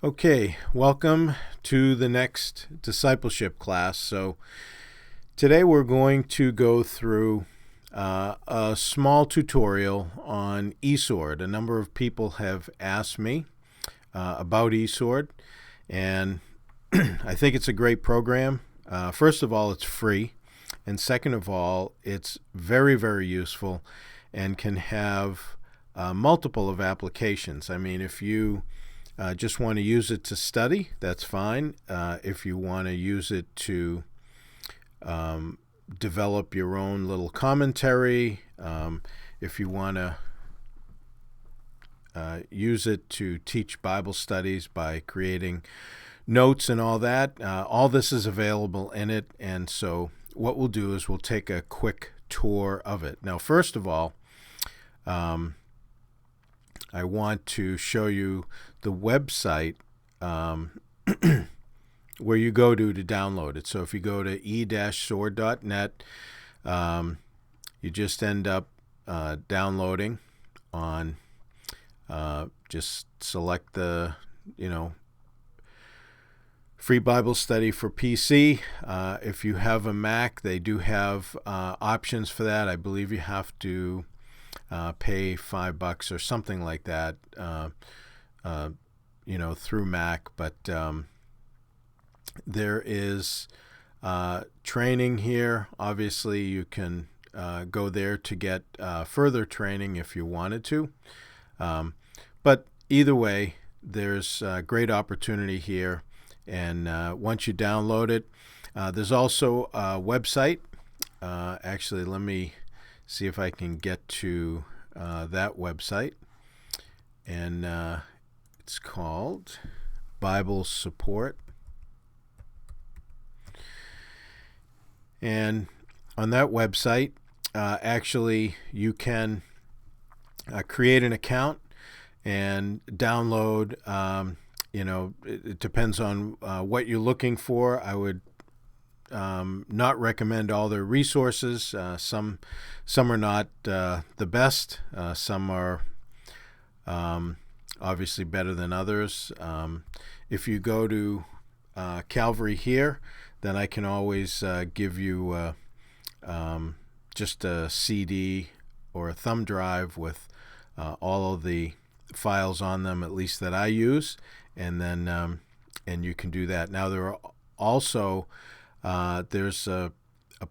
Okay, welcome to the next discipleship class. So today we're going to go through a small tutorial on eSword. A number of people have asked me about eSword, and I think it's a great program. First of all, it's free, and second of all, it's very, very useful and can have multiple of applications. I mean, if you just want to use it to study, that's fine. If you want to use it to develop your own little commentary, if you want to use it to teach Bible studies by creating notes and all that, all this is available in it. And so what we'll do is we'll take a quick tour of it. Now, first of all, I want to show you the website where you go to download it. So if you go to e-sword.net, you just end up downloading on, just select the, free Bible study for PC. If you have a Mac, they do have options for that. I believe you have to pay $5 or something like that, through Mac. But there is training here. Obviously, you can go there to get further training if you wanted to. But either way, there's a great opportunity here. And once you download it, there's also a website. Actually, let me see if I can get to that website. And it's called Bible Support. And on that website, actually, you can create an account and download. It depends on what you're looking for. I would not recommend all their resources. Some are not the best. Some are obviously better than others. If you go to Calvary here, then I can always give you just a CD or a thumb drive with all of the files on them, at least that I use, and then and you can do that. Now there are also there's a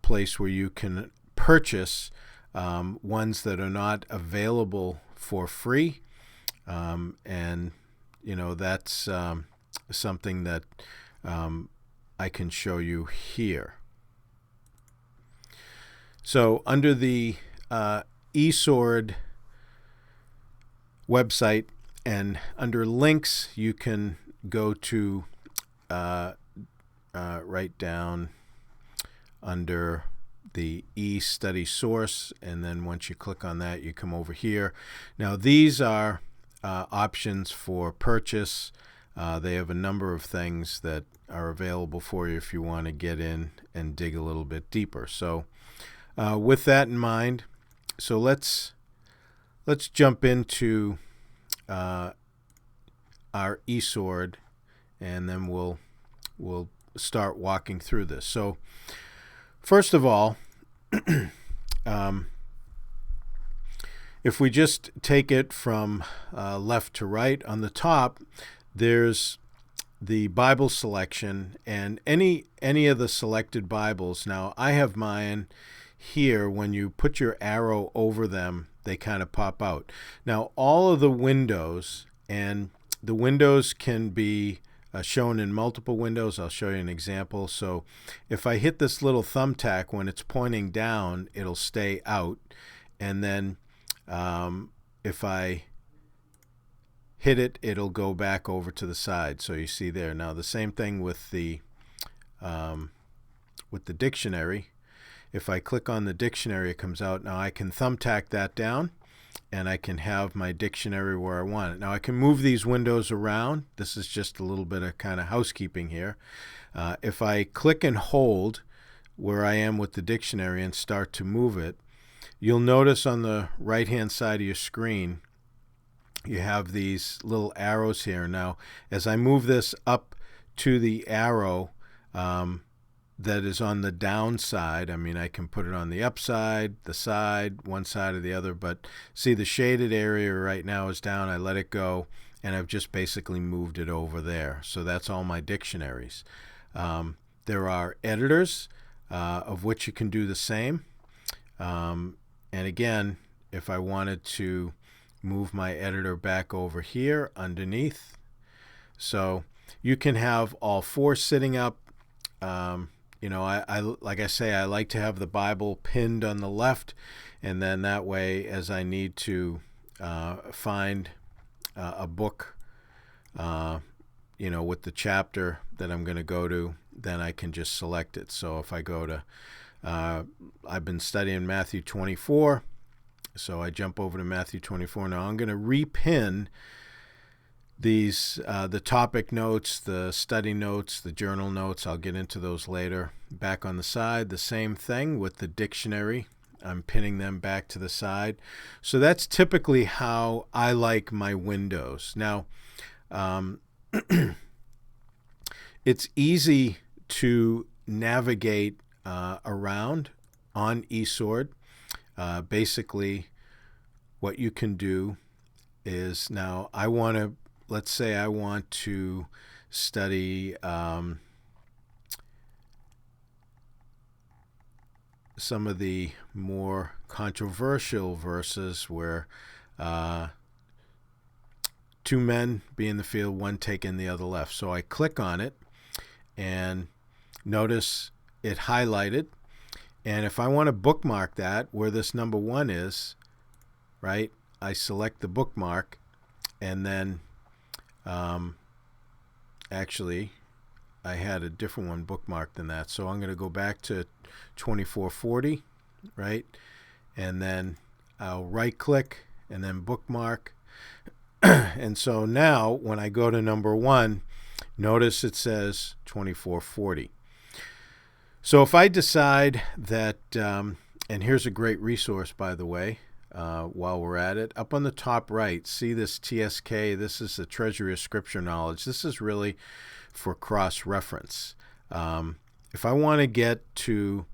place where you can purchase ones that are not available for free, and that's something that I can show you here. So under the eSword website and under links, you can go to right down under the e-study source, and then once you click on that, you come over here. Now these are options for purchase. They have a number of things that are available for you if you want to get in and dig a little bit deeper. So with that in mind, so let's jump into our eSword, and then we'll start walking through this. So first of all, if we just take it from left to right, on the top there's the Bible selection and any of the selected Bibles. Now I have mine here. When you put your arrow over them, they kind of pop out. Now all of the windows, and the windows can be shown in multiple windows. I'll show you an example. So if I hit this little thumbtack, when it's pointing down, it'll stay out. And then if I hit it, it'll go back over to the side. So you see there. Now the same thing with the dictionary. If I click on the dictionary, it comes out. Now I can thumbtack that down, and I can have my dictionary where I want it. Now I can move these windows around. This is just a little bit of kind of housekeeping here. If I click and hold where I am with the dictionary and start to move it, you'll notice on the right-hand side of your screen you have these little arrows here. Now, as I move this up to the arrow that is on the down side, I mean, I can put it on the upside, the side, one side or the other, but see the shaded area right now is down. I let it go, and I've just basically moved it over there. So that's all my dictionaries. There are editors of which you can do the same. And again, if I wanted to move my editor back over here underneath, so you can have all four sitting up. I like I say, I like to have the Bible pinned on the left, and then that way, as I need to find a book, with the chapter that I'm going to go to, then I can just select it. So if I go to, I've been studying Matthew 24, so I jump over to Matthew 24. Now I'm going to repin these, the topic notes, the study notes, the journal notes. I'll get into those later. Back on the side, the same thing with the dictionary. I'm pinning them back to the side. So that's typically how I like my windows. Now, it's easy to navigate around on eSword. Basically, what you can do is, now let's say I want to study some of the more controversial verses where two men be in the field, one taking the other left. So I click on it, and notice it highlighted. And if I want to bookmark that where this number 1 is, right, I select the bookmark, and then actually I had a different one bookmarked than that. So I'm going to go back to 2440, right? And then I'll right click and then bookmark. And so now when I go to number 1, notice it says 2440. So if I decide that, and here's a great resource, by the way, while we're at it, up on the top right, see this TSK. This is the Treasury of Scripture Knowledge. This is really for cross-reference. If I want to get to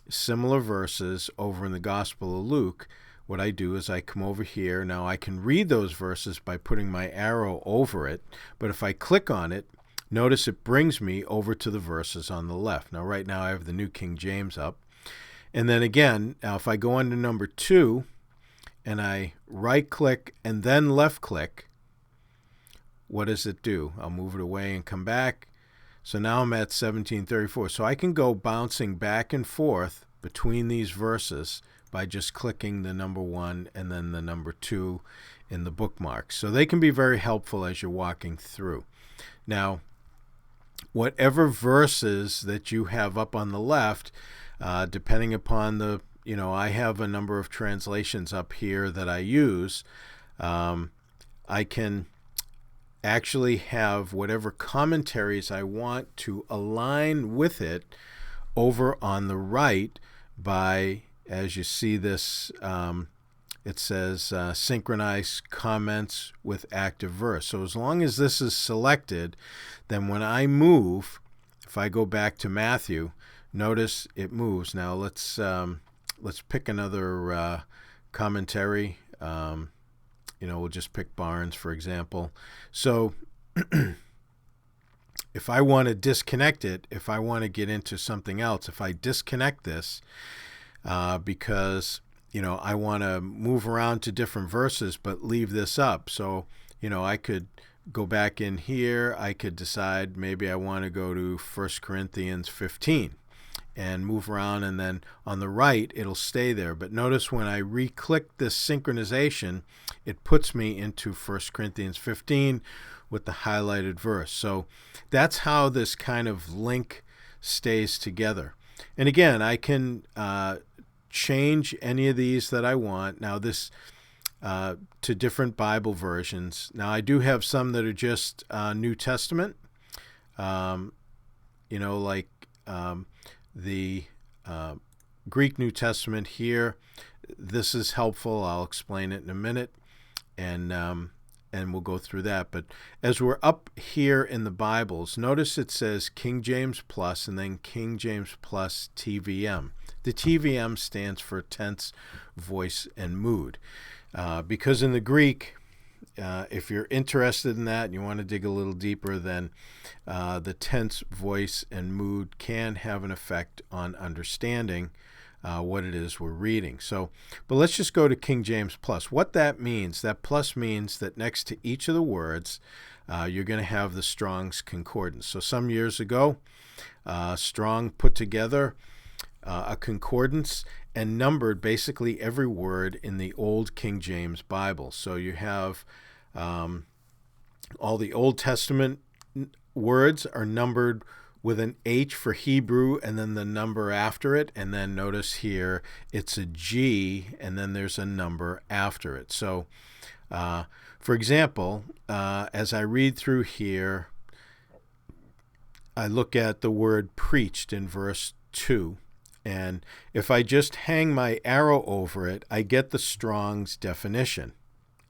similar verses over in the Gospel of Luke, what I do is I come over here. Now I can read those verses by putting my arrow over it, but if I click on it, notice it brings me over to the verses on the left. Now right now I have the New King James up. And then again, now if I go under number 2 and I right click and then left click, what does it do? I'll move it away and come back. So now I'm at 1734. So I can go bouncing back and forth between these verses by just clicking the number 1 and then the number 2 in the bookmark. So they can be very helpful as you're walking through. Now, whatever verses that you have up on the left, depending upon the, I have a number of translations up here that I use. I can actually have whatever commentaries I want to align with it over on the right by, as you see this, it says Synchronize Comments with Active Verse. So as long as this is selected, then when I move, if I go back to Matthew, notice it moves. Now let's pick another commentary. We'll just pick Barnes, for example. So if I want to disconnect it, if I want to get into something else, if I disconnect this because, I want to move around to different verses but leave this up. So, I could go back in here. I could decide maybe I want to go to 1 Corinthians 15 and move around, and then on the right it'll stay there. But notice when I re-click this synchronization, it puts me into 1 Corinthians 15 with the highlighted verse. So that's how this kind of link stays together. And again, I can change any of these that I want. Now this to different Bible versions. Now I do have some that are just New Testament, like the Greek New Testament here. This is helpful. I'll explain it in a minute. And and we'll go through that. But as we're up here in the Bibles, notice it says King James Plus and then King James Plus TVM. The TVM stands for tense, voice, and mood. Because in the Greek, if you're interested in that and you want to dig a little deeper, then the tense, voice, and mood can have an effect on understanding what it is we're reading. But let's just go to King James Plus. What that means, that plus means that next to each of the words, you're going to have the Strong's Concordance. So some years ago, Strong put together a concordance and numbered basically every word in the Old King James Bible. So you have all the Old Testament words are numbered with an H for Hebrew and then the number after it. And then notice here it's a G and then there's a number after it. So, for example, as I read through here, I look at the word preached in verse 2. And if I just hang my arrow over it, I get the Strong's definition.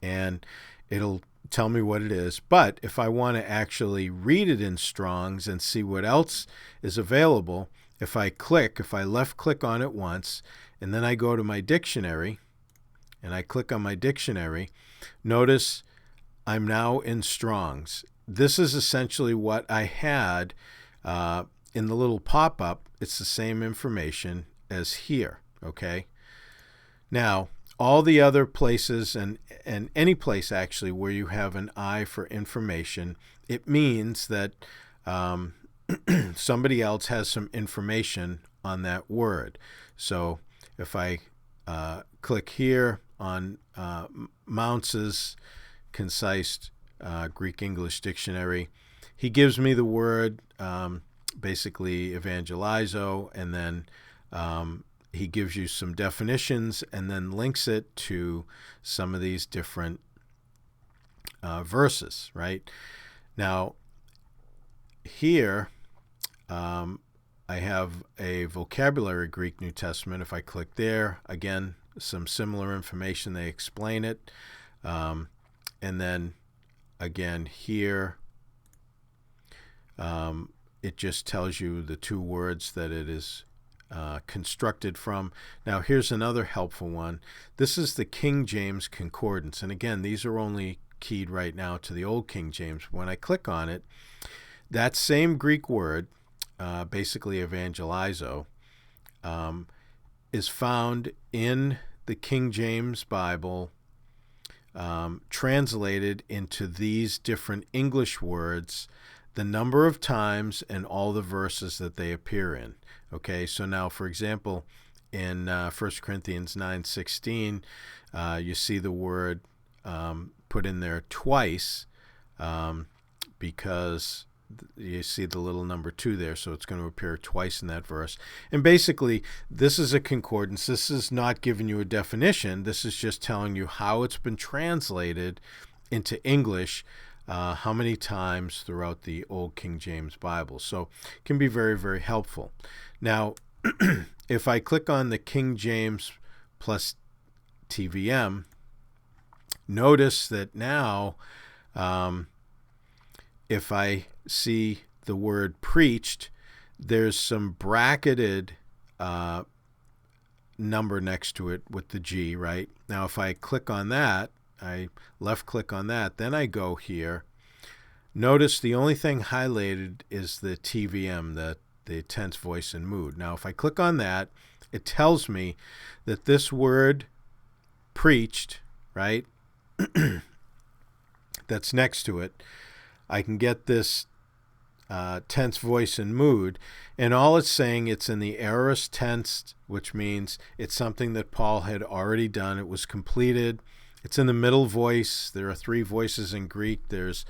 And it'll tell me what it is. But if I want to actually read it in Strong's and see what else is available, if I left click on it once, and then I go to my dictionary, and I click on my dictionary, notice I'm now in Strong's. This is essentially what I had in the little pop-up. It's the same information as here, okay? Now, all the other places and any place actually where you have an I for information, it means that somebody else has some information on that word. So if I click here on Mounce's Concise Greek-English Dictionary, he gives me the word basically evangelizo, and then he gives you some definitions and then links it to some of these different verses, right? Now, here I have a vocabulary Greek New Testament. If I click there, again, some similar information. They explain it. And then, again, here, it just tells you the two words that it is constructed from. Now, here's another helpful one. This is the King James Concordance. And again, these are only keyed right now to the Old King James. When I click on it, that same Greek word, basically evangelizo, is found in the King James Bible, translated into these different English words, the number of times and all the verses that they appear in. Okay, so now, for example, in 1 Corinthians 9:16, you see the word put in there twice because you see the little number 2 there, so it's going to appear twice in that verse. And basically, this is a concordance. This is not giving you a definition. This is just telling you how it's been translated into English, how many times throughout the Old King James Bible. So it can be very, very helpful. Now, if I click on the King James plus TVM, notice that now if I see the word preached, there's some bracketed number next to it with the G, right? Now, if I click on that, I left click on that, then I go here. Notice the only thing highlighted is the TVM, the tense, voice, and mood. Now, if I click on that, it tells me that this word preached, right, that's next to it, I can get this tense, voice, and mood, and all it's saying, it's in the aorist tense, which means it's something that Paul had already done. It was completed. It's in the middle voice. There are 3 voices in Greek. There's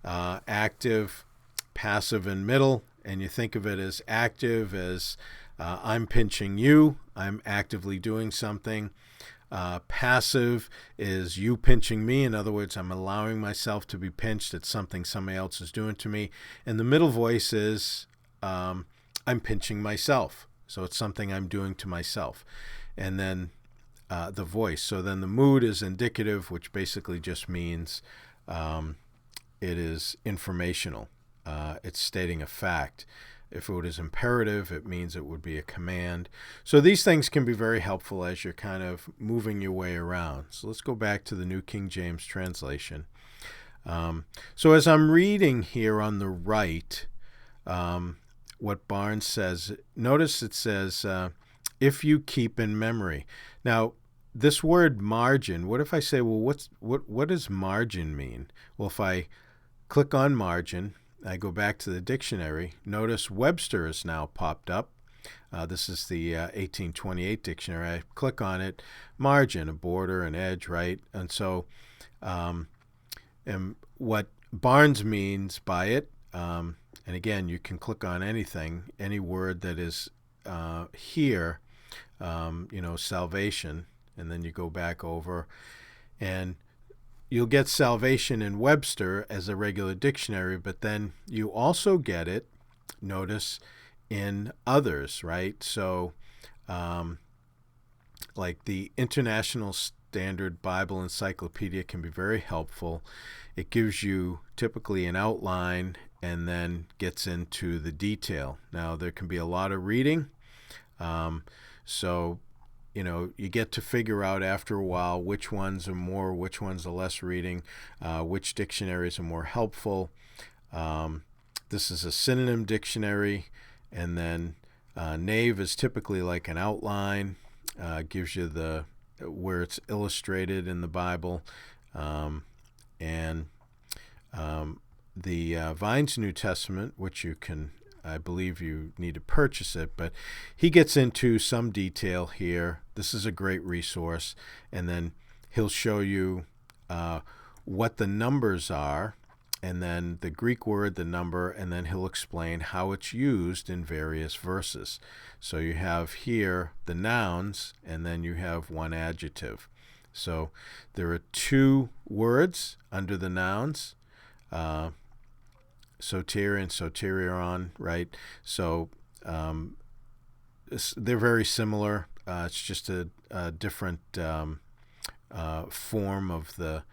active, passive, and middle. And you think of it as active as I'm pinching you. I'm actively doing something. Passive is you pinching me. In other words, I'm allowing myself to be pinched at something somebody else is doing to me. And the middle voice is I'm pinching myself. So it's something I'm doing to myself. And then the voice. So then the mood is indicative, which basically just means it is informational. It's stating a fact. If it is imperative, it means it would be a command. So these things can be very helpful as you're kind of moving your way around. So let's go back to the New King James Translation. So as I'm reading here on the right, what Barnes says, notice it says, if you keep in memory. Now, this word margin, what if I say, well, what does margin mean? Well, if I click on margin, I go back to the dictionary. Notice Webster is now popped up. This is the 1828 dictionary. I click on it. Margin, a border, an edge, right? And so and what Barnes means by it, and again, you can click on anything, any word that is here, salvation, and then you go back over, and you'll get salvation in Webster as a regular dictionary, but then you also get it, notice, in others, right? So like the International Standard Bible Encyclopedia can be very helpful. It gives you typically an outline and then gets into the detail. Now, there can be a lot of reading, so you get to figure out after a while which ones are more, which ones are less reading, which dictionaries are more helpful. This is a synonym dictionary, and then Nave is typically like an outline, gives you where it's illustrated in the Bible, and the Vine's New Testament, which you can, I believe you need to purchase it, but he gets into some detail here. This is a great resource, and then he'll show you what the numbers are, and then the Greek word, the number, and then he'll explain how it's used in various verses. So you have here the nouns, and then you have one adjective. So there are two words under the nouns, soter and soterion, right? So they're very similar. It's just a different form of the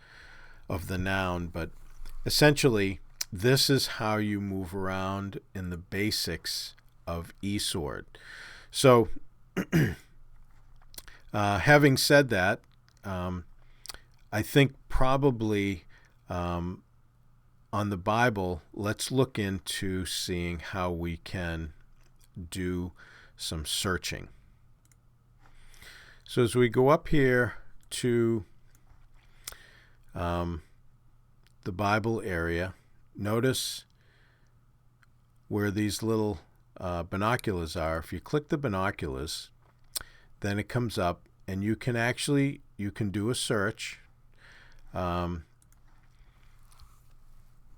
noun, but essentially, this is how you move around in the basics of eSword. So, having said that, I think probably on the Bible, let's look into seeing how we can do some searching. So as we go up here to the Bible area, notice where these little binoculars are. If you click the binoculars, then it comes up, and you can do a search.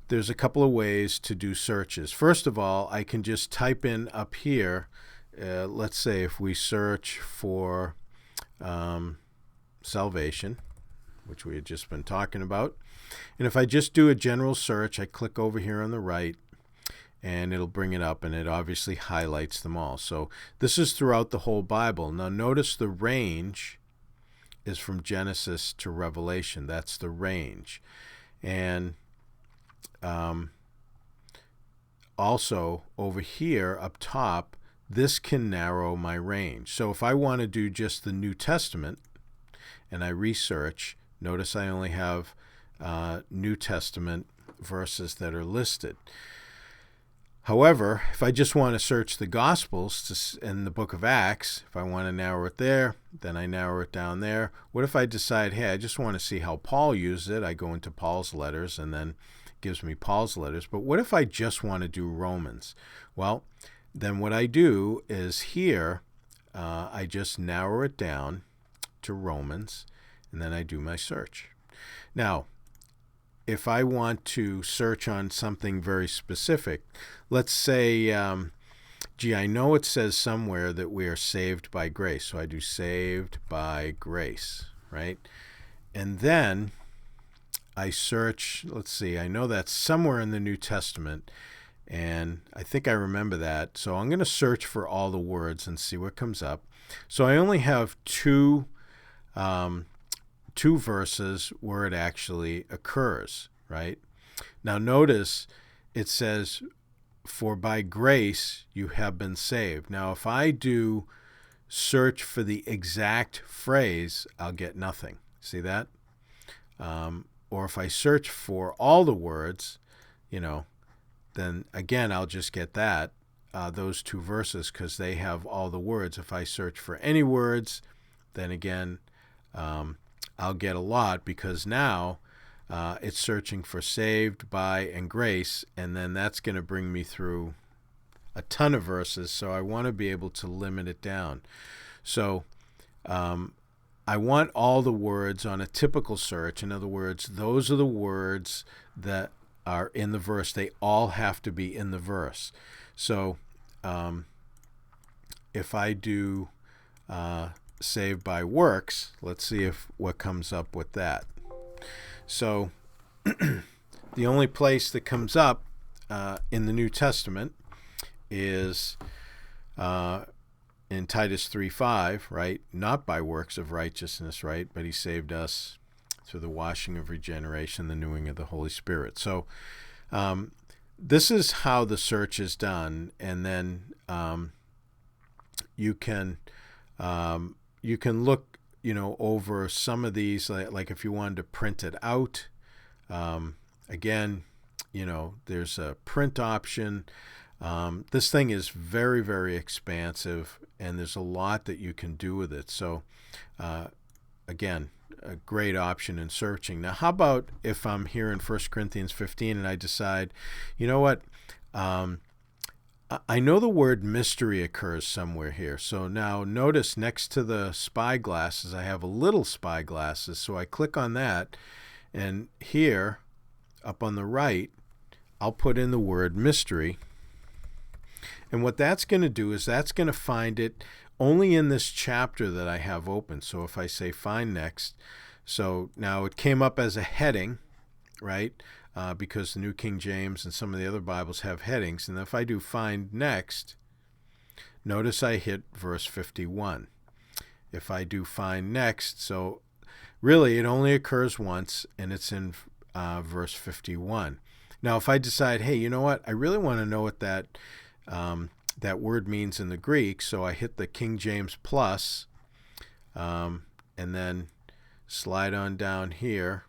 There's a couple of ways to do searches. First of all, I can just type in up here, let's say if we search for salvation, which we had just been talking about. And if I just do a general search, I click over here on the right, and it'll bring it up, and it obviously highlights them all. So this is throughout the whole Bible. Now notice the range is from Genesis to Revelation. That's the range. And also over here up top, this can narrow my range. So if I want to do just the New Testament and I research, notice I only have New Testament verses that are listed. However, if I just want to search the Gospels and the book of Acts, if I want to narrow it there, then I narrow it down there. What if I decide, hey, I just want to see how Paul used it? I go into Paul's letters, and then it gives me Paul's letters. But what if I just want to do Romans? Well, then what I do is here, I just narrow it down to Romans, and then I do my search. Now, if I want to search on something very specific, let's say, I know it says somewhere that we are saved by grace. So I do saved by grace, right? And then I search, let's see, I know that's somewhere in the New Testament, and I think I remember that. So I'm going to search for all the words and see what comes up. So I only have two verses where it actually occurs. right? Now notice it says, for by grace you have been saved. Now if I do search for the exact phrase, I'll get nothing. See that? Or if I search for all the words, then again I'll just get that, those two verses, because they have all the words. If I search for any words, then again I'll get a lot, because now it's searching for saved, by, and grace, and then that's going to bring me through a ton of verses, so I want to be able to limit it down. So I want all the words on a typical search. In other words, those are the words that are in the verse. They all have to be in the verse. So if I do saved by works, let's see what comes up with that. So the only place that comes up in the New Testament is in Titus 3:5, right? Not by works of righteousness, right? But he saved us through the washing of regeneration, the renewing of the Holy Spirit. So this is how the search is done, and then you can look over some of these, like if you wanted to print it out. Again, there's a print option. This thing is very, very expansive, and there's a lot that you can do with it. So, again, a great option in searching. Now, how about if I'm here in 1 Corinthians 15 and I decide, you know what, I know the word mystery occurs somewhere here. So now notice next to the spyglasses, I have a little spyglasses. So I click on that, and here up on the right, I'll put in the word mystery. And what that's going to do is that's going to find it only in this chapter that I have open. So if I say find next, so now it came up as a heading, right? Because the New King James and some of the other Bibles have headings. And if I do find next, notice I hit verse 51. If I do find next, so really it only occurs once, and it's in verse 51. Now if I decide, hey, you know what, I really want to know what that word means in the Greek, so I hit the King James plus, and then slide on down here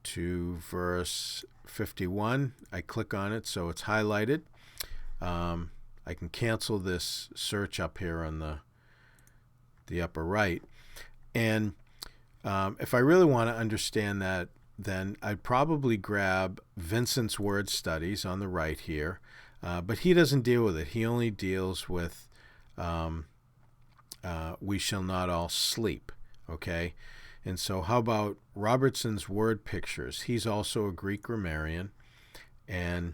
to verse 51. I click on it so it's highlighted. I can cancel this search up here on the upper right. And if I really want to understand that, then I'd probably grab Vincent's word studies on the right here. But he doesn't deal with it. He only deals with we shall not all sleep. Okay? And so how about Robertson's word pictures? He's also a Greek grammarian. And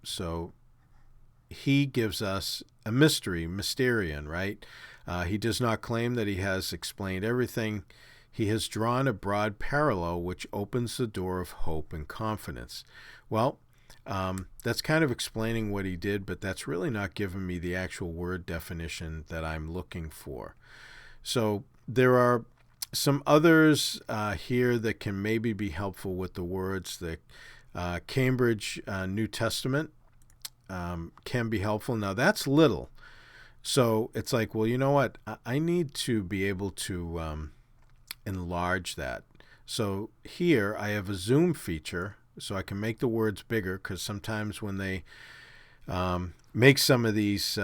so he gives us a mysterion, right? He does not claim that he has explained everything. He has drawn a broad parallel which opens the door of hope and confidence. Well, that's kind of explaining what he did, but that's really not giving me the actual word definition that I'm looking for. So there are some others here that can maybe be helpful with the words. The Cambridge New Testament can be helpful. Now that's little. So it's like, well, you know what? I need to be able to enlarge that. So here I have a zoom feature, so I can make the words bigger, because sometimes when they make some of these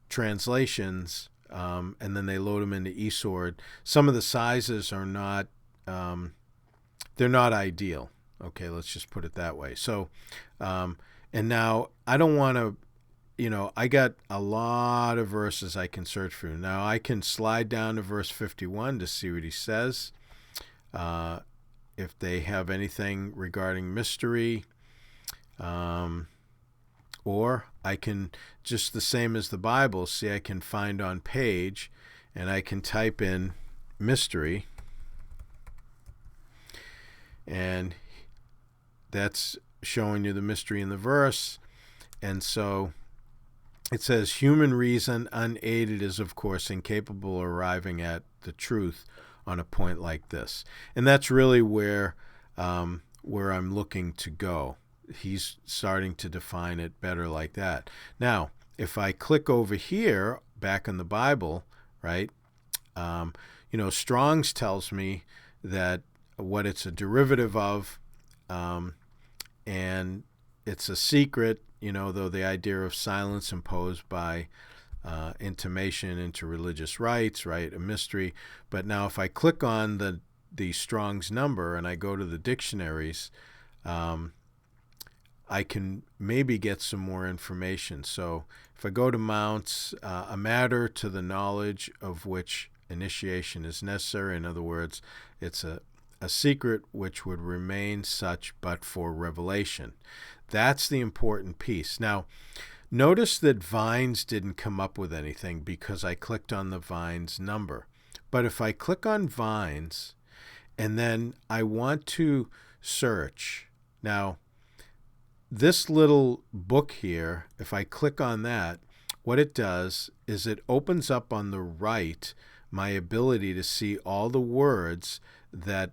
translations and then they load them into eSword, some of the sizes are not, they're not ideal. Okay, let's just put it that way. So, and now I don't want to, I got a lot of verses I can search for. Now I can slide down to verse 51 to see what he says. If they have anything regarding mystery, or I can, just the same as the Bible, see I can find on page, and I can type in mystery, and that's showing you the mystery in the verse. And so it says, human reason unaided is of course incapable of arriving at the truth. on a point like this. And that's really where I'm looking to go. He's starting to define it better like that. Now, if I click over here, back in the Bible, right, Strong's tells me that what it's a derivative of, and it's a secret, though the idea of silence imposed by intimation into religious rites, right, a mystery. But now if I click on the Strong's number and I go to the dictionaries, I can maybe get some more information. So if I go to Mounts, a matter to the knowledge of which initiation is necessary. In other words, it's a secret which would remain such but for revelation. That's the important piece. Now, notice that Vines didn't come up with anything because I clicked on the Vines number. But if I click on Vines and then I want to search, now, this little book here, if I click on that, what it does is it opens up on the right my ability to see all the words that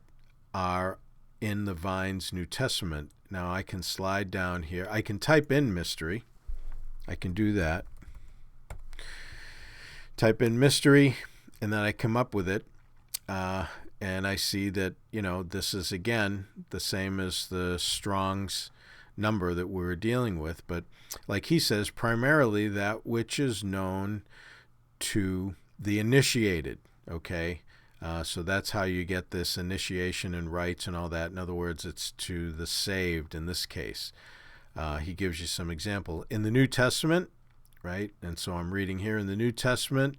are in the Vines New Testament. Now I can slide down here. I can type in mystery. I can do that. Type in mystery, and then I come up with it. And I see that, this is, again, the same as the Strong's number that we were dealing with, but like he says, primarily that which is known to the initiated, okay? So that's how you get this initiation and rites and all that. In other words, it's to the saved in this case. He gives you some example. In the New Testament, right, and so I'm reading here in the New Testament,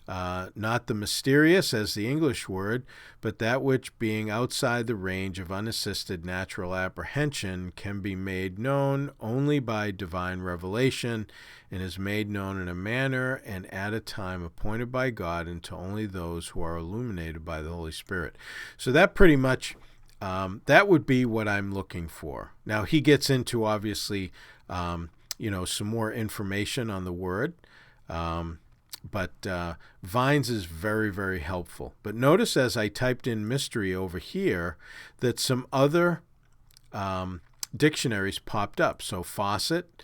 not the mysterious as the English word, but that which being outside the range of unassisted natural apprehension can be made known only by divine revelation and is made known in a manner and at a time appointed by God and to only those who are illuminated by the Holy Spirit. So that pretty much, that would be what I'm looking for. Now he gets into obviously, some more information on the word, but Vines is very, very helpful. But notice as I typed in mystery over here that some other dictionaries popped up. So Fawcett,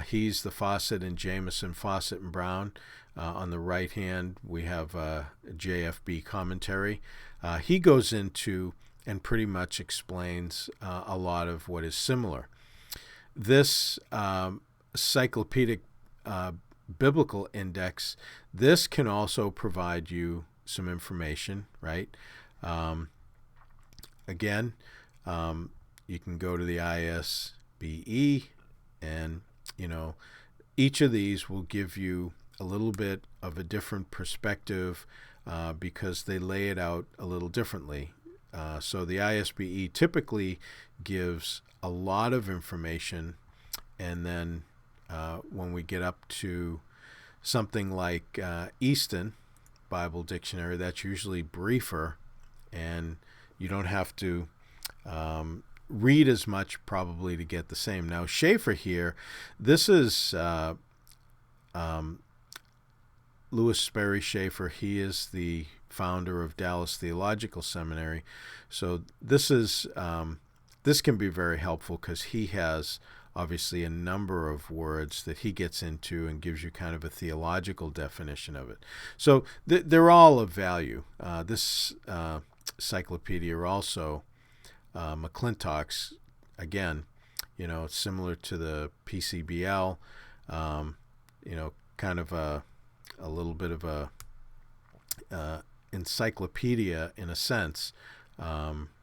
he's the Fawcett and Jameson, Fawcett and Brown. On the right hand, we have JFB commentary. He goes into and pretty much explains a lot of what is similar. This encyclopedic biblical index, this can also provide you some information, right? Again, you can go to the ISBE and, each of these will give you a little bit of a different perspective because they lay it out a little differently. So the ISBE typically gives a lot of information, and then when we get up to something like Easton Bible Dictionary, that's usually briefer, and you don't have to read as much probably to get the same. Now Schaeffer here, this is Louis Sperry Schaeffer. He is the founder of Dallas Theological Seminary. So this is this can be very helpful because he has obviously a number of words that he gets into and gives you kind of a theological definition of it. So they're all of value. This encyclopedia also, McClintock's, again, it's similar to the PCBL, kind of a little bit of a encyclopedia in a sense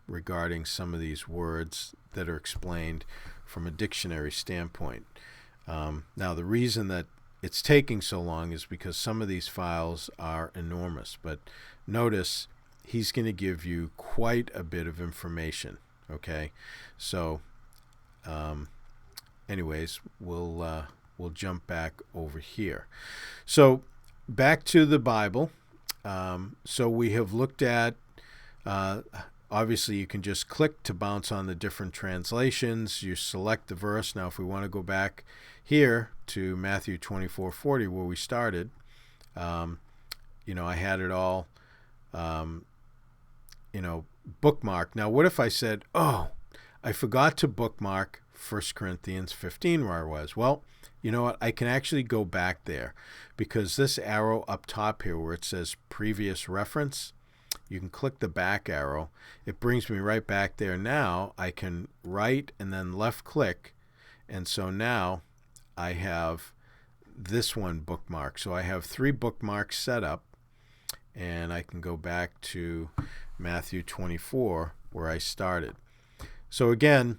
regarding some of these words that are explained from a dictionary standpoint. Now, the reason that it's taking so long is because some of these files are enormous, but notice he's going to give you quite a bit of information, okay? So, anyways, we'll jump back over here. So, back to the Bible. So we have looked at, obviously you can just click to bounce on the different translations. You select the verse. Now if we want to go back here to Matthew 24:40 where we started, I had it all bookmark. Now, what if I said, oh, I forgot to bookmark 1 Corinthians 15 where I was? Well, you know what? I can actually go back there because this arrow up top here where it says previous reference, you can click the back arrow. It brings me right back there. Now I can right and then left click. And so now I have this one bookmarked. So I have 3 bookmarks set up. And I can go back to Matthew 24 where I started. So again,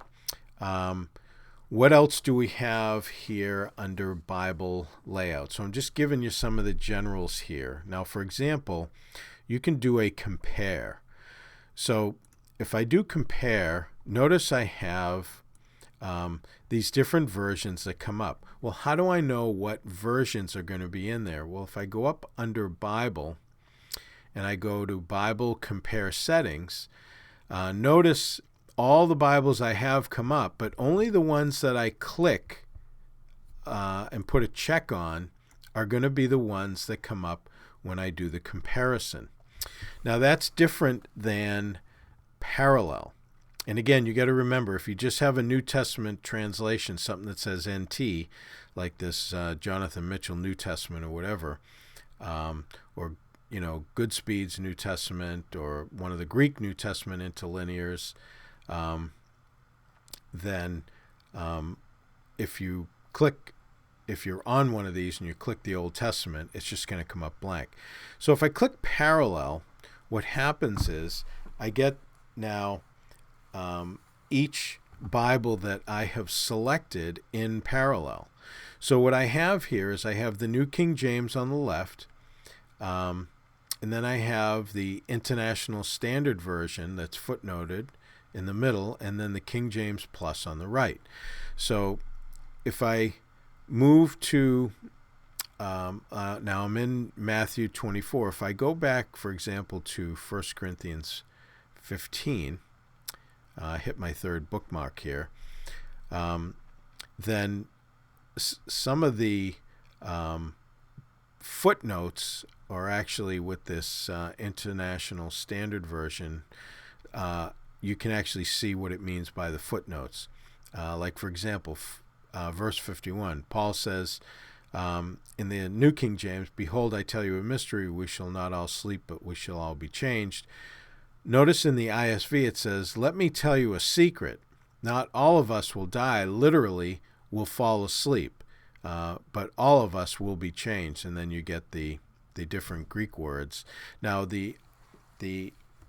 what else do we have here under Bible layout? So I'm just giving you some of the generals here. Now, for example, you can do a compare. So if I do compare, notice I have these different versions that come up. Well, how do I know what versions are going to be in there? Well, if I go up under Bible and I go to Bible Compare Settings, notice all the Bibles I have come up, but only the ones that I click and put a check on are going to be the ones that come up when I do the comparison. Now that's different than parallel. And again, you got to remember, if you just have a New Testament translation, something that says NT, like this Jonathan Mitchell New Testament or whatever, or Goodspeed's New Testament or one of the Greek New Testament interlinears, then if you're on one of these and you click the Old Testament, it's just going to come up blank. So if I click parallel, what happens is I get now each Bible that I have selected in parallel. So what I have here is I have the New King James on the left, and then I have the International Standard Version that's footnoted in the middle, and then the King James Plus on the right. So if I move to, now I'm in Matthew 24. If I go back, for example, to 1 Corinthians 15, hit my third bookmark here, then some of the footnotes are actually with this International Standard Version. You can actually see what it means by the footnotes. Like, for example, verse 51, Paul says in the New King James, "Behold, I tell you a mystery, we shall not all sleep, but we shall all be changed." Notice in the ISV it says, "Let me tell you a secret. Not all of us will die, literally will fall asleep, but all of us will be changed." And then you get the different Greek words. Now, the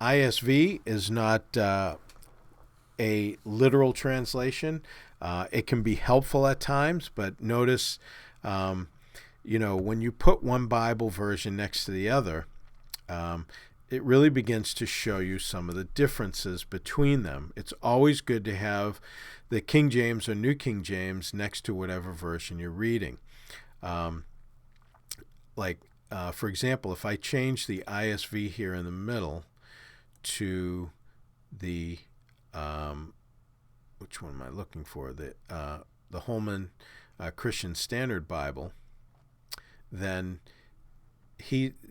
ISV is not a literal translation. It can be helpful at times, but notice, when you put one Bible version next to the other, it really begins to show you some of the differences between them. It's always good to have the King James or New King James next to whatever version you're reading. For example, if I change the ISV here in the middle to the, which one am I looking for? The Holman Christian Standard Bible, then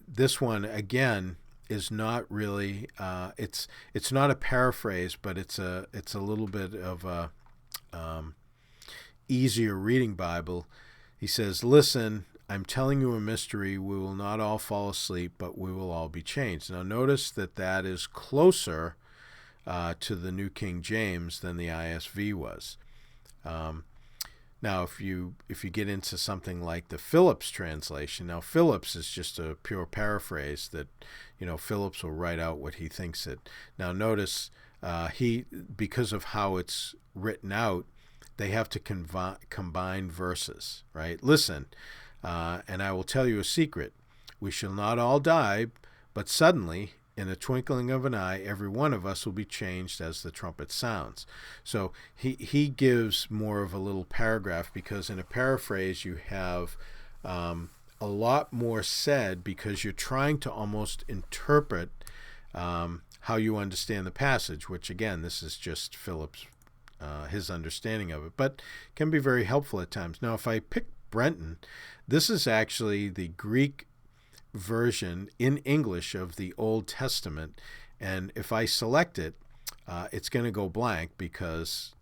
this one again is not really it's not a paraphrase, but it's a little bit of a easier reading Bible. He says, "Listen, I'm telling you a mystery. We will not all fall asleep, but we will all be changed." Now notice that is closer to the New King James than the ISV was. Now, if you get into something like the Phillips Translation, now Phillips is just a pure paraphrase that, Phillips will write out what he thinks it. Now notice because of how it's written out, they have to combine verses, right? "Listen, and I will tell you a secret. We shall not all die, but suddenly, in a twinkling of an eye, every one of us will be changed as the trumpet sounds." So he gives more of a little paragraph, because in a paraphrase you have a lot more said, because you're trying to almost interpret how you understand the passage, which again, this is just Phillips, his understanding of it, but can be very helpful at times. Now, if I pick Brenton, this is actually the Greek version in English of the Old Testament, And if I select it, it's going to go blank because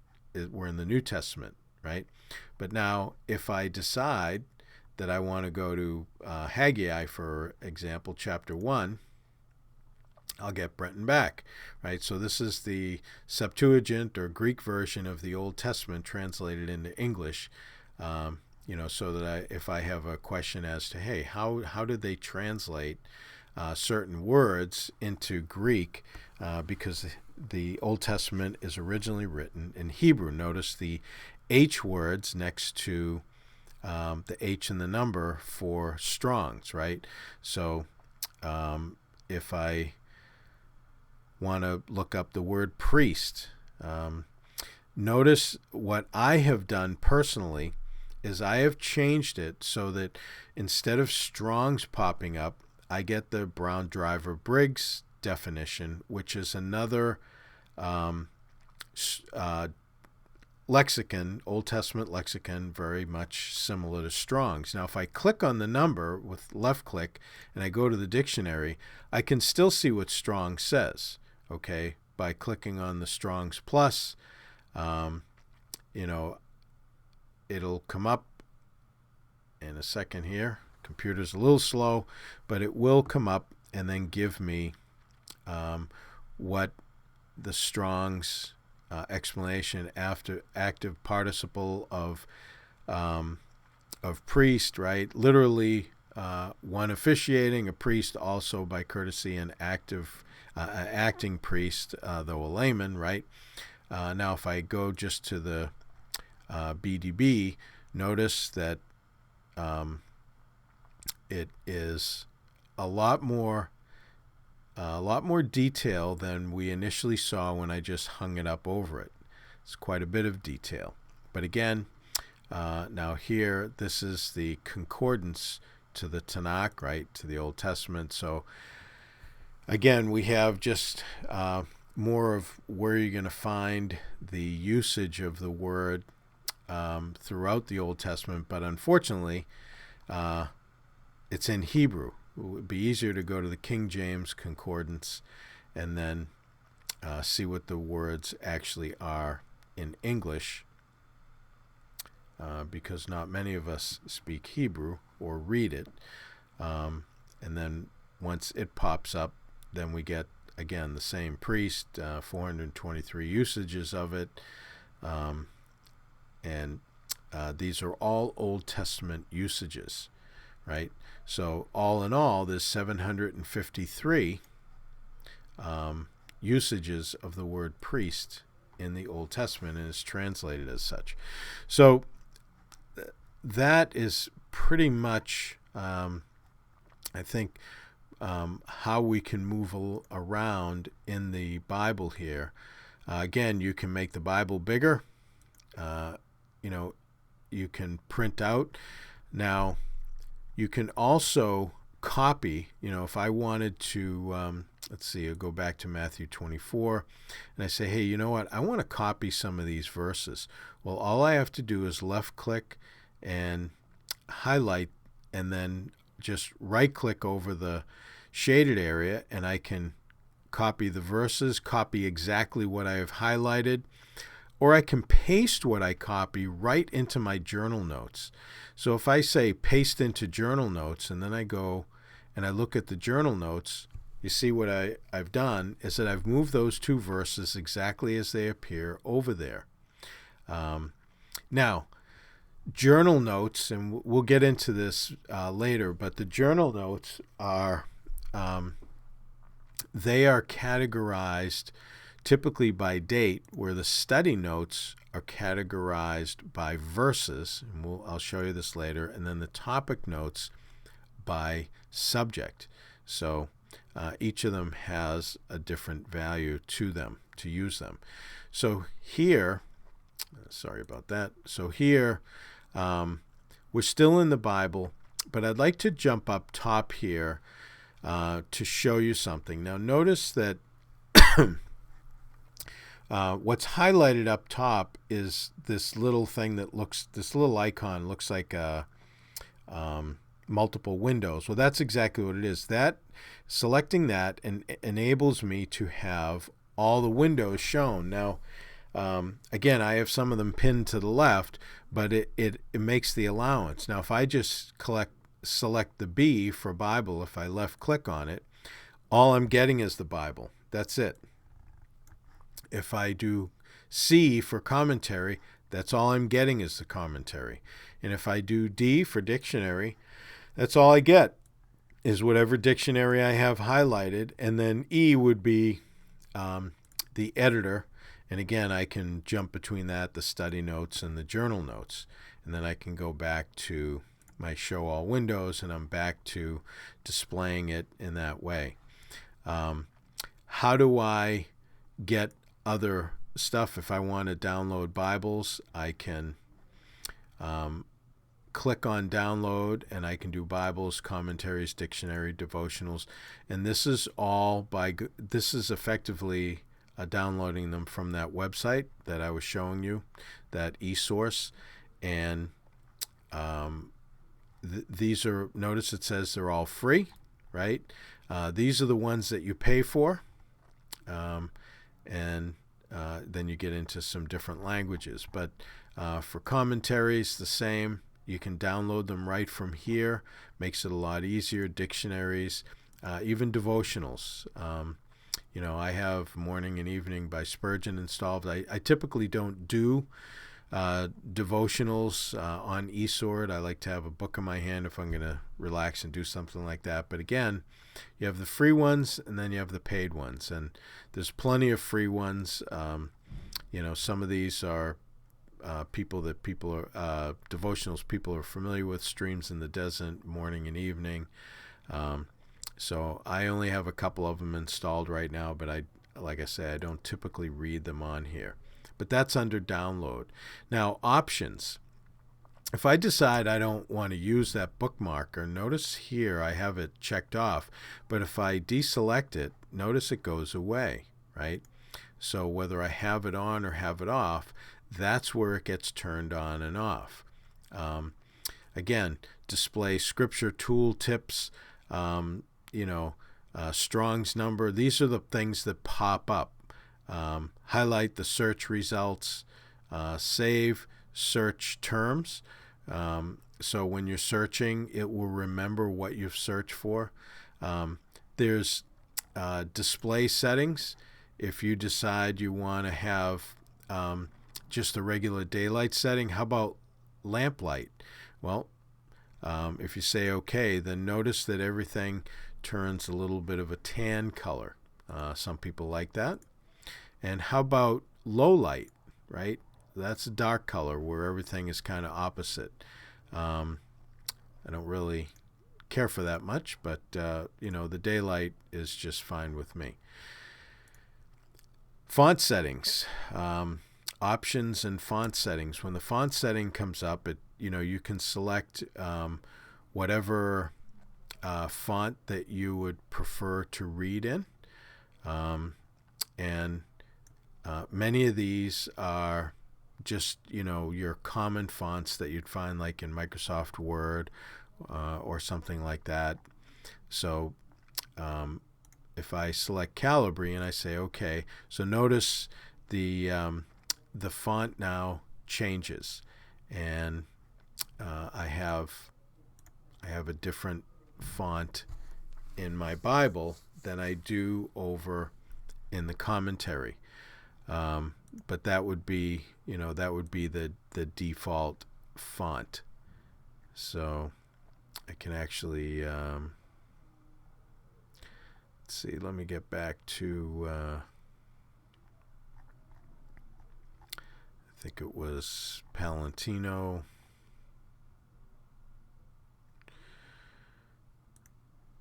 we're in the New Testament, right? But now if I decide that I want to go to Haggai, for example, chapter 1, I'll get Brenton back, right? So this is the Septuagint or Greek version of the Old Testament translated into English, so that if I have a question as to, hey, how did they translate certain words into Greek, because the Old Testament is originally written in Hebrew. Notice the H words next to the H in the number for Strong's, right? So if I want to look up the word priest, notice what I have done personally is I have changed it so that instead of Strong's popping up, I get the Brown Driver Briggs definition, which is another lexicon, Old Testament lexicon, very much similar to Strong's. Now, if I click on the number with left click and I go to the dictionary, I can still see what Strong says, okay, by clicking on the Strong's plus. It'll come up in a second here. Computer's a little slow, but it will come up and then give me what the Strong's explanation after active participle of priest, right? Literally, one officiating, a priest, also by courtesy an acting priest, though a layman, right? Now, if I go just to the BDB, notice that it is a lot more detail than we initially saw when I just hung it up over it. It's quite a bit of detail. But again, now here, this is the concordance to the Tanakh, right, to the Old Testament. So again, we have just more of where you're going to find the usage of the word throughout the Old Testament, but unfortunately, it's in Hebrew. It would be easier to go to the King James Concordance and then see what the words actually are in English, because not many of us speak Hebrew or read it. And then once it pops up, then we get, again, the same priest, 423 usages of it. And these are all Old Testament usages, right? So all in all, there's 753 usages of the word priest in the Old Testament, and it's translated as such. So that is pretty much, I think, how we can move around in the Bible here. Again, you can make the Bible bigger. You can print out. Now, you can also copy. If I wanted to, let's see, I'll go back to Matthew 24, and I say, hey, you know what? I want to copy some of these verses. Well, all I have to do is left-click and highlight, and then just right-click over the shaded area, and I can copy the verses, copy exactly what I have highlighted, or I can paste what I copy right into my journal notes. So if I say paste into journal notes, and then I go and I look at the journal notes, you see what I've done is that I've moved those two verses exactly as they appear over there. Now, journal notes, and we'll get into this later, but the journal notes are, they are categorized typically by date, where the study notes are categorized by verses, and I'll show you this later, and then the topic notes by subject. So each of them has a different value to them, to use them. So here, sorry about that. So here, we're still in the Bible, but I'd like to jump up top here to show you something. Now notice that what's highlighted up top is this little thing that this little icon looks like a multiple windows. Well, that's exactly what it is. That selecting that enables me to have all the windows shown. Now, again, I have some of them pinned to the left, but it makes the allowance. Now, if I just select the B for Bible, if I left click on it, all I'm getting is the Bible. That's it. If I do C for commentary, that's all I'm getting is the commentary. And if I do D for dictionary, that's all I get is whatever dictionary I have highlighted. And then E would be the editor. And again, I can jump between that, the study notes and the journal notes. And then I can go back to my show all windows, and I'm back to displaying it in that way. How do I get other stuff? If I want to download Bibles, I can click on download, and I can do Bibles, commentaries, dictionary, devotionals. And this is all this is effectively downloading them from that website that I was showing you, that eSource. And these are, notice it says they're all free, right? These are the ones that you pay for. And then you get into some different languages. But for commentaries, the same. You can download them right from here. Makes it a lot easier. Dictionaries, even devotionals. I have Morning and Evening by Spurgeon installed. I typically don't do devotionals on eSword. I like to have a book in my hand if I'm going to relax and do something like that. But again, you have the free ones, and then you have the paid ones. And there's plenty of free ones. Some of these are devotionals people are familiar with, Streams in the Desert, Morning and Evening. So I only have a couple of them installed right now, but like I say, I don't typically read them on here. But that's under download. Now, options. If I decide I don't want to use that bookmarker, notice here I have it checked off. But if I deselect it, notice it goes away, right? So whether I have it on or have it off, that's where it gets turned on and off. Again, display scripture tool tips, Strong's number. These are the things that pop up. Highlight the search results, save search terms. So when you're searching, it will remember what you've searched for. There's display settings. If you decide you want to have just a regular daylight setting, how about lamplight? Well, if you say OK, then notice that everything turns a little bit of a tan color. Some people like that. And how about low light, right? That's a dark color where everything is kind of opposite. I don't really care for that much, but the daylight is just fine with me. Font settings, options and font settings. When the font setting comes up, you can select whatever font that you would prefer to read in, and many of these are just your common fonts that you'd find like in Microsoft Word or something like that. So if I select Calibri and I say OK, so notice the font now changes, and I have a different font in my Bible than I do over in the commentary. But that would be the default font. So I can actually let's see. Let me get back to. I think it was Palantino.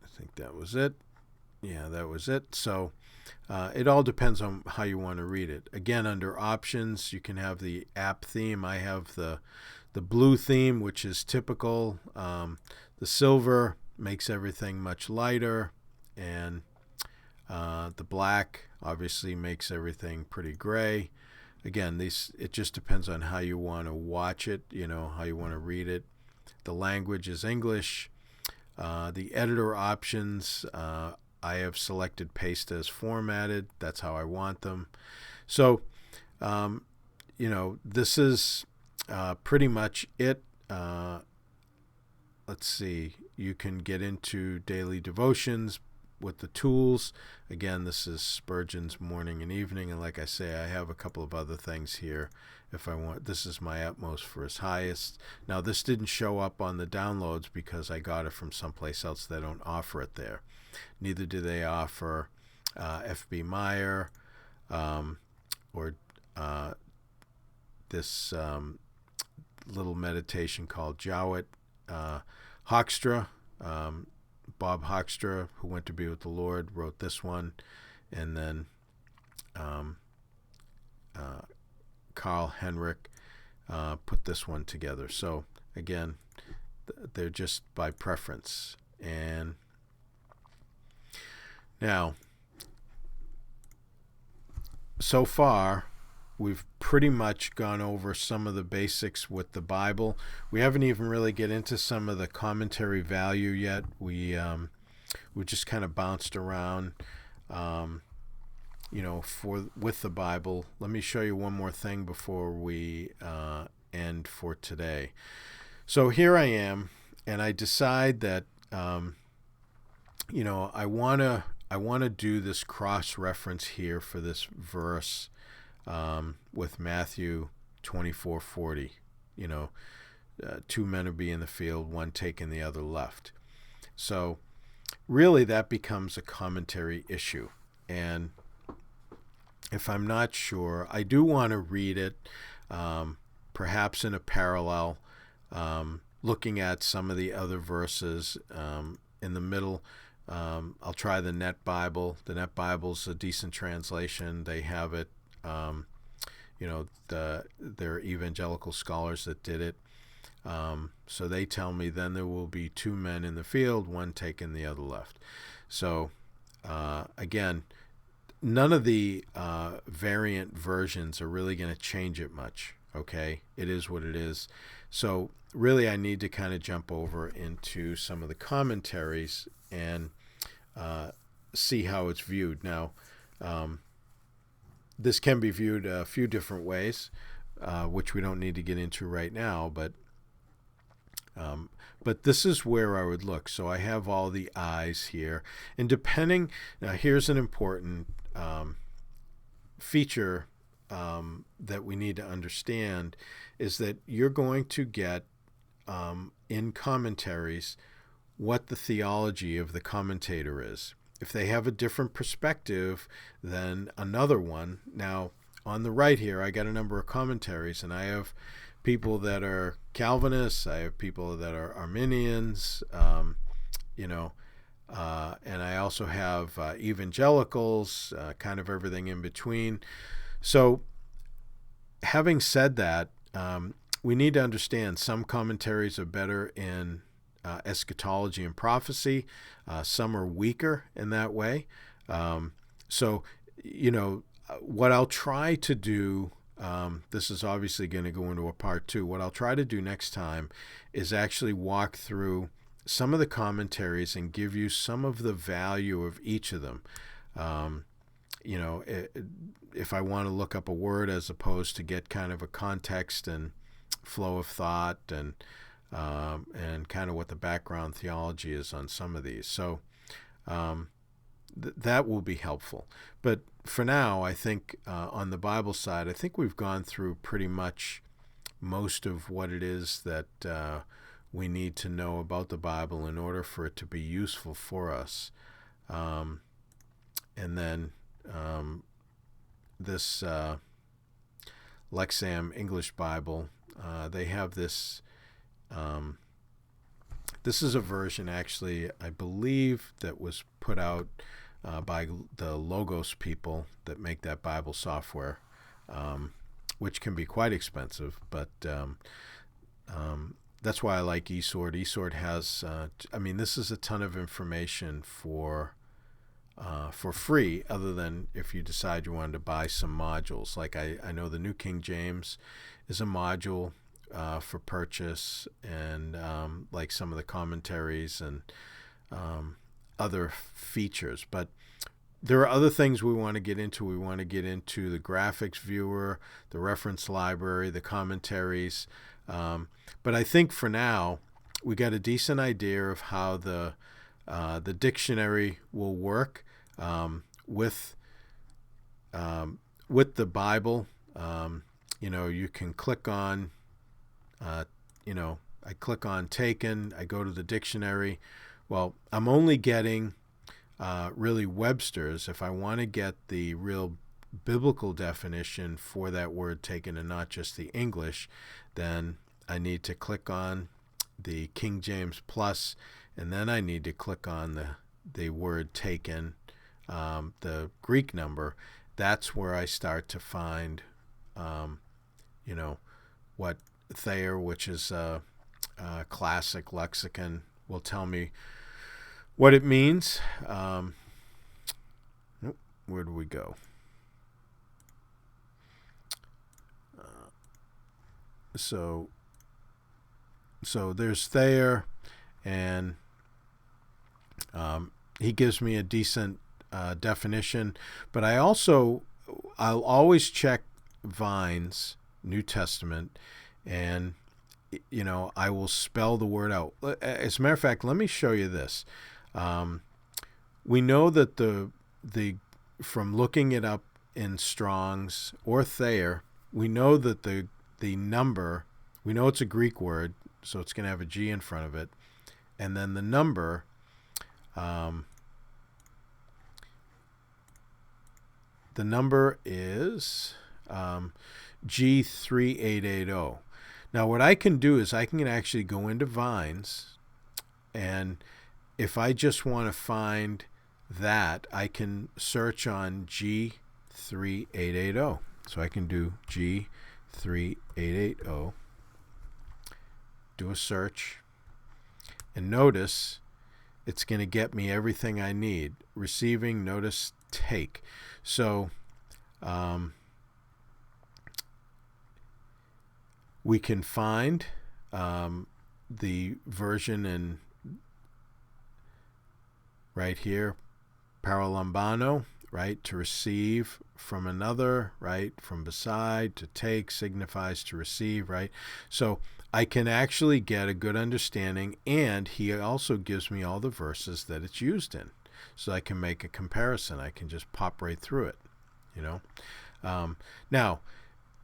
I think that was it. Yeah, that was it. So it all depends on how you want to read it. Again, under options, you can have the app theme. I have the blue theme, which is typical. The silver makes everything much lighter, and the black obviously makes everything pretty gray. Again, it just depends on how you want to watch it, how you want to read it. The language is English. The editor options, I have selected paste as formatted. That's how I want them. So, this is pretty much it. Let's see. You can get into daily devotions with the tools. Again, this is Spurgeon's morning and evening. And like I say, I have a couple of other things here if I want. This is my utmost for his highest. Now, this didn't show up on the downloads because I got it from someplace else. They don't offer it there. Neither do they offer F.B. Meyer or this little meditation called Jowett. Hoekstra, Bob Hoekstra, who went to be with the Lord, wrote this one, and then Carl Henrik put this one together. So again, they're just by preference. And now, so far, we've pretty much gone over some of the basics with the Bible. We haven't even really get into some of the commentary value yet. We just kind of bounced around, with the Bible. Let me show you one more thing before we end for today. So here I am, and I decide that I want to do this cross-reference here for this verse. With Matthew 24:40, two men will be in the field, one taking the other left. So really that becomes a commentary issue. And if I'm not sure, I do want to read it, perhaps in a parallel, looking at some of the other verses in the middle. I'll try the Net Bible. The Net Bible's a decent translation. They have it. They're evangelical scholars that did it. So they tell me then there will be two men in the field, one taking the other left. So again, none of the variant versions are really going to change it much. Okay, it is what it is. So really, I need to kind of jump over into some of the commentaries and see how it's viewed. Now, this can be viewed a few different ways, which we don't need to get into right now, but this is where I would look. So I have all the eyes here, and now here's an important feature that we need to understand is that you're going to get in commentaries what the theology of the commentator is. If they have a different perspective than another one. Now, on the right here, I got a number of commentaries, and I have people that are Calvinists, I have people that are Arminians, and I also have evangelicals, kind of everything in between. So, having said that, we need to understand some commentaries are better in eschatology and prophecy. Some are weaker in that way. What I'll try to do, this is obviously going to go into a part 2. What I'll try to do next time is actually walk through some of the commentaries and give you some of the value of each of them. If I want to look up a word as opposed to get kind of a context and flow of thought and kind of what the background theology is on some of these. So that will be helpful. But for now, I think on the Bible side, I think we've gone through pretty much most of what it is that we need to know about the Bible in order for it to be useful for us. And then this Lexham English Bible, they have this. This is a version, actually, I believe, that was put out by the Logos people that make that Bible software, which can be quite expensive, but that's why I like eSword. eSword has, this is a ton of information for free, other than if you decide you wanted to buy some modules. Like I know the New King James is a module for purchase, and like some of the commentaries and other features. But there are other things we want to get into. We want to get into the graphics viewer, the reference library, the commentaries. But I think for now, we got a decent idea of how the dictionary will work with the Bible. You can click on, I click on Taken. I go to the dictionary. Well, I'm only getting really Webster's. If I want to get the real biblical definition for that word taken and not just the English, then I need to click on the King James Plus, and then I need to click on the word taken, the Greek number. That's where I start to find, what Thayer, which is a classic lexicon, will tell me what it means. Where do we go? So there's Thayer, and he gives me a decent definition. But I'll always check Vine's New Testament, and I will spell the word out. As a matter of fact, let me show you this. We know that the from looking it up in Strong's or Thayer, we know that the number, we know it's a Greek word, so it's going to have a G in front of it, and then the number, is G3880. Now what I can do is I can actually go into Vines, and if I just want to find that, I can search on G3880. So I can do G3880, do a search, and notice it's going to get me everything I need. Receiving, notice, take. So we can find the version in right here, paralambano, right, to receive from another, right, from beside, to take signifies to receive, right. So I can actually get a good understanding, and he also gives me all the verses that it's used in, so I can make a comparison. I can just pop right through it, Now,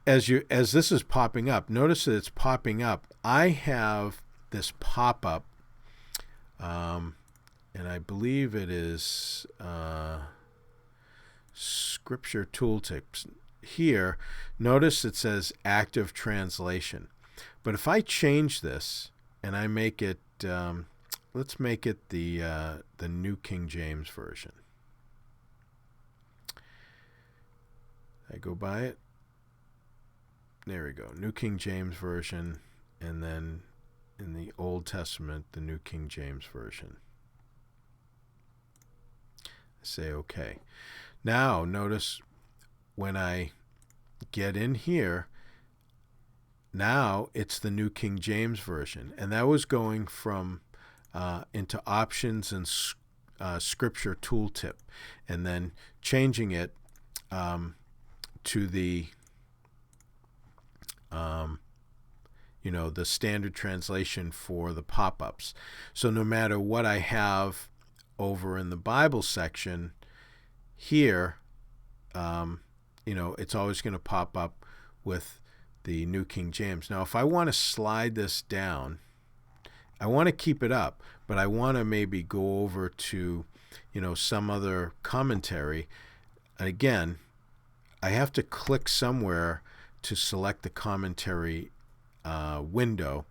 as this is popping up, notice that it's popping up. I have this pop-up, and I believe it is Scripture Tooltips. Here, notice it says Active Translation. But if I change this and I make it, let's make it the New King James Version. I go by it. There we go. New King James Version, and then in the Old Testament, the New King James Version. Say OK. Now notice when I get in here, now it's the New King James Version, and that was going from into options and Scripture Tooltip, and then changing it to the the standard translation for the pop-ups. So no matter what I have over in the Bible section here, it's always going to pop up with the New King James. Now, if I want to slide this down, I want to keep it up, but I want to maybe go over to, some other commentary. And again, I have to click somewhere to select the commentary window,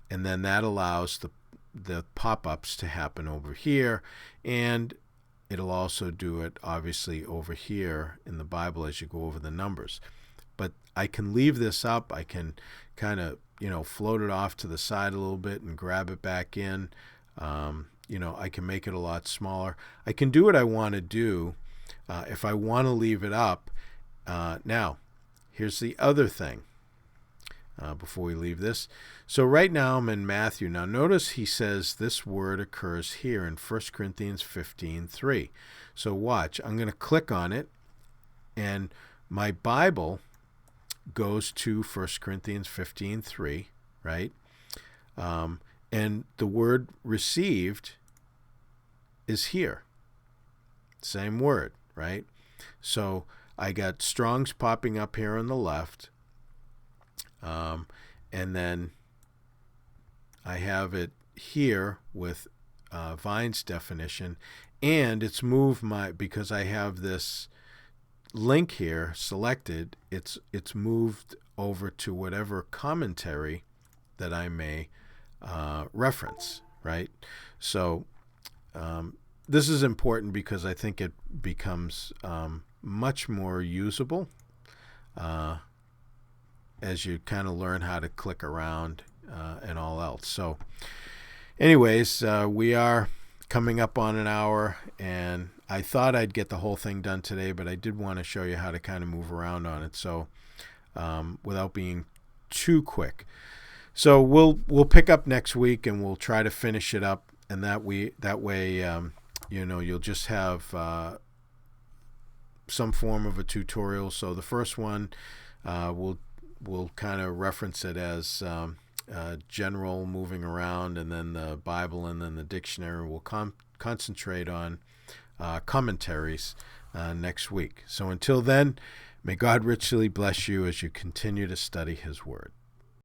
and then that allows the pop-ups to happen over here, and it'll also do it obviously over here in the Bible as you go over the numbers. But I can leave this up. I can kind of float it off to the side a little bit and grab it back in. I can make it a lot smaller. I can do what I want to do if I want to leave it up. Now here's the other thing. before we leave this. So right now I'm in Matthew. Now notice he says this word occurs here in 1 Corinthians 15:3. So watch. I'm going to click on it, and my Bible goes to 1 Corinthians 15:3, right? And the word received is here. Same word, right? So I got Strong's popping up here on the left, and then I have it here with Vine's definition, and it's moved because I have this link here selected, it's moved over to whatever commentary that I may reference, right? So this is important because I think it becomes much more usable as you kind of learn how to click around and all else. So anyways, we are coming up on an hour, and I thought I'd get the whole thing done today, but I did want to show you how to kind of move around on it, so without being too quick. So we'll pick up next week, and we'll try to finish it up, and that way you'll just have some form of a tutorial. So the first one, we'll kind of reference it as general moving around, and then the Bible, and then the dictionary. We'll concentrate on commentaries next week. So until then, may God richly bless you as you continue to study His Word.